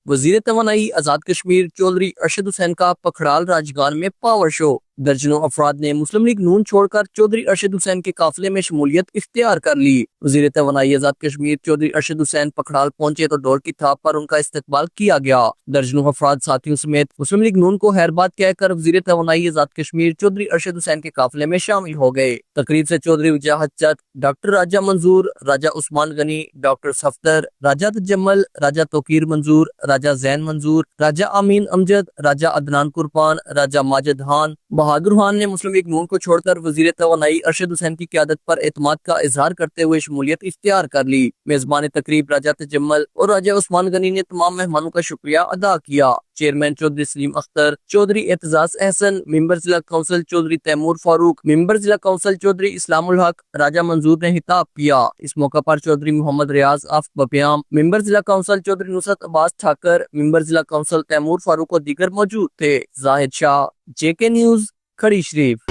وزیر توانائی آزاد کشمیر چودھری ارشد حسین کا پکھرال راجگان میں پاور شو۔ درجنوں افراد نے مسلم لیگ نون چھوڑ کر چودھری ارشد حسین کے قافلے میں شمولیت اختیار کر لی۔ وزیر توانائی آزاد کشمیر چودھری ارشد حسین پکھرال پہنچے تو ڈور کی تھاپ پر ان کا استقبال کیا گیا۔ درجنوں افراد ساتھیوں سمیت مسلم لیگ نون کو خیر بات کہہ کر وزیر توانائی آزاد کشمیر چودھری ارشد حسین کے قافلے میں شامل ہو گئے۔ تقریب سے چودھری وجاہت چند، ڈاکٹر راجہ منظور، راجہ عثمان غنی، ڈاکٹر صفدر، راجہ تجمل، راجہ توقیر منظور، راجہ زین منظور، راجہ امین امجد، راجہ عدنان قربان، راجہ ماجد خان، بہادر خان نے مسلم لیگ نون کو چھوڑ کر وزیر توانائی ارشد حسین کی قیادت پر اعتماد کا اظہار کرتے ہوئے شمولیت اختیار کر لی۔ میزبان تقریب راجہ تجمل اور راجہ عثمان غنی نے تمام مہمانوں کا شکریہ ادا کیا۔ چیئرمین چودھری سلیم اختر، چودھری اعتزاز احسن، ممبر ضلع کونسل چودھری تیمور فاروق، ممبر ضلع کونسل چودھری اسلام الحق، راجہ منظور نے خطاب کیا۔ اس موقع پر چودھری محمد ریاض آف بپیام، ممبر ضلع کونسل چودھری نصرت عباس ٹھاکر، ممبر ضلع کونسل تیمور فاروق اور دیگر موجود تھے۔ زاہد شاہ، JK نیوز، کھڑی شریف۔